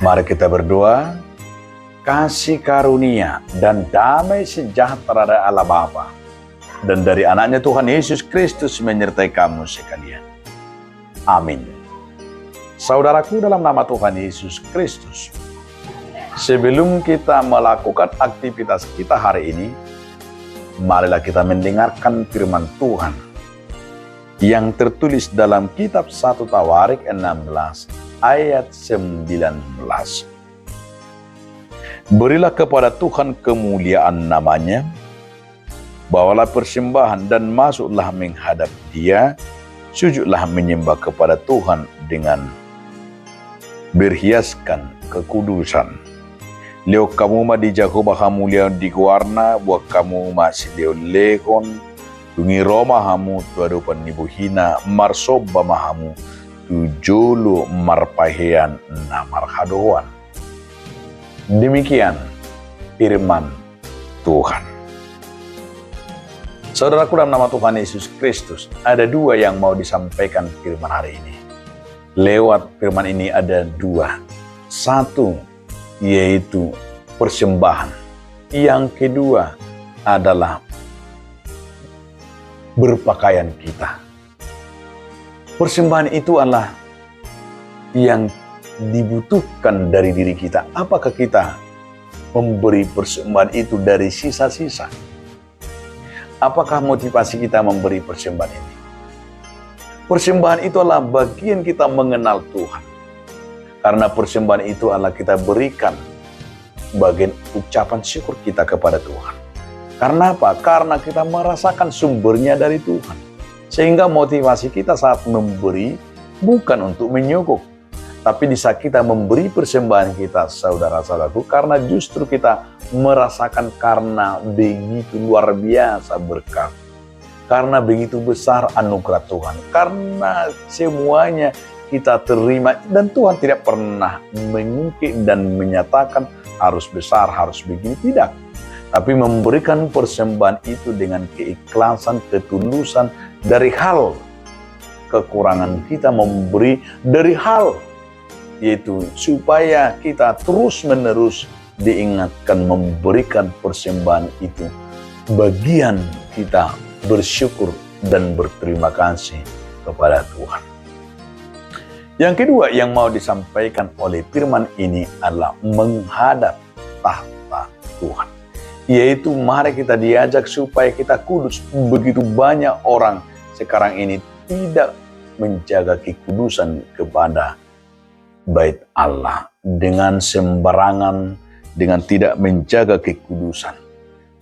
Mari kita berdoa. Kasih karunia dan damai sejahtera dari Allah Bapa dan dari anaknya Tuhan Yesus Kristus menyertai kamu sekalian. Amin. Saudaraku dalam nama Tuhan Yesus Kristus, sebelum kita melakukan aktivitas kita hari ini, marilah kita mendengarkan firman Tuhan yang tertulis dalam kitab 1 Tawarik 16 ayat 19. Berilah kepada Tuhan kemuliaan namanya, bawalah persembahan dan masuklah menghadap Dia, sujudlah menyembah kepada Tuhan dengan berhiaskan kekudusan. Leo kamu ma di Jacoba hamu leo di warna, buat kamu masih leo lekon, tungi Roma hamu tuadupan nibuhina, marsoba mahamu, tujulu marpahean na marhadoan. Demikian firman Tuhan. Saudaraku dalam nama Tuhan Yesus Kristus, ada dua yang mau disampaikan firman hari ini. Lewat firman ini ada dua. Satu, yaitu persembahan. Yang kedua adalah berpakaian kita. Persembahan itu adalah yang dibutuhkan dari diri kita. Apakah kita memberi persembahan itu dari sisa-sisa? Apakah motivasi kita memberi persembahan ini? Persembahan itu adalah bagian kita mengenal Tuhan. Karena persembahan itu adalah kita berikan bagian ucapan syukur kita kepada Tuhan. Karena apa? Karena kita merasakan sumbernya dari Tuhan. Sehingga motivasi kita saat memberi bukan untuk menyogok, tapi di saat kita memberi persembahan kita, saudara-saudaraku, karena justru kita merasakan karena begitu luar biasa berkat, karena begitu besar anugerah Tuhan, karena semuanya kita terima, dan Tuhan tidak pernah mengungkit dan menyatakan harus besar, harus begini, tidak. Tapi memberikan persembahan itu dengan keikhlasan, ketulusan, dari hal kekurangan kita memberi, dari hal yaitu supaya kita terus-menerus diingatkan memberikan persembahan itu. Bagian kita bersyukur dan berterima kasih kepada Tuhan. Yang kedua yang mau disampaikan oleh firman ini adalah menghadap tahta Tuhan. Yaitu mari kita diajak supaya kita kudus. Begitu banyak orang sekarang ini tidak menjaga kekudusan kepada bait Allah dengan sembarangan, dengan tidak menjaga kekudusan.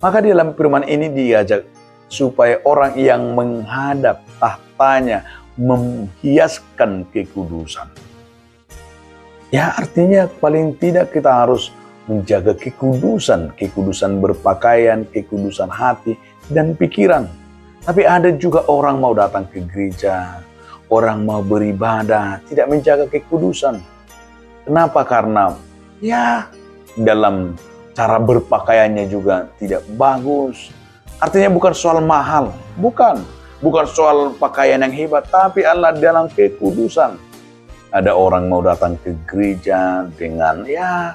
Maka di dalam firman ini diajak supaya orang yang menghadap tahtanya menghiaskan kekudusan. Ya, artinya paling tidak kita harus menjaga kekudusan, kekudusan berpakaian, kekudusan hati dan pikiran. Tapi ada juga orang mau datang ke gereja, orang mau beribadah, tidak menjaga kekudusan. Kenapa? Karena ya dalam cara berpakaiannya juga tidak bagus. Artinya bukan soal mahal, bukan soal pakaian yang hebat, tapi adalah dalam kekudusan. Ada orang mau datang ke gereja dengan ya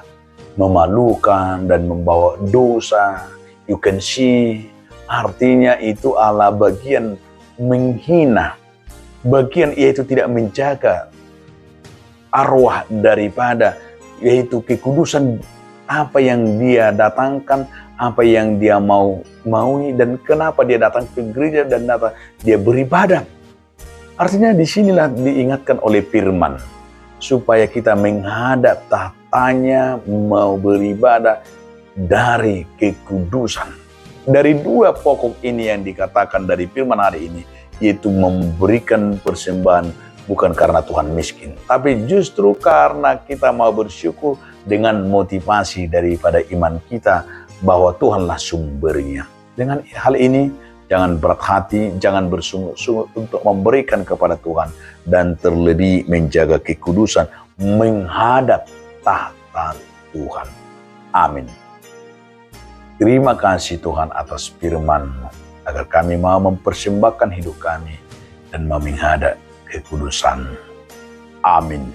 memalukan dan membawa dosa. You can see, artinya itu adalah bagian menghina, bagian yaitu tidak menjaga arwah daripada yaitu kekudusan apa yang dia datangkan, apa yang dia maui, dan kenapa dia datang ke gereja dan dia beribadah. Artinya disinilah diingatkan oleh firman supaya kita menghadap tahtanya mau beribadah dari kekudusan. Dari dua pokok ini yang dikatakan dari firman hari ini, yaitu memberikan persembahan bukan karena Tuhan miskin, tapi justru karena kita mau bersyukur dengan motivasi daripada iman kita bahwa Tuhanlah sumbernya. Dengan hal ini, jangan berat hati, jangan bersungguh-sungguh untuk memberikan kepada Tuhan, dan terlebih menjaga kekudusan, menghadap tahta Tuhan. Amin. Terima kasih Tuhan atas firman-Mu, agar kami mau mempersembahkan hidup kami dan menghadap kekudusan. Amin.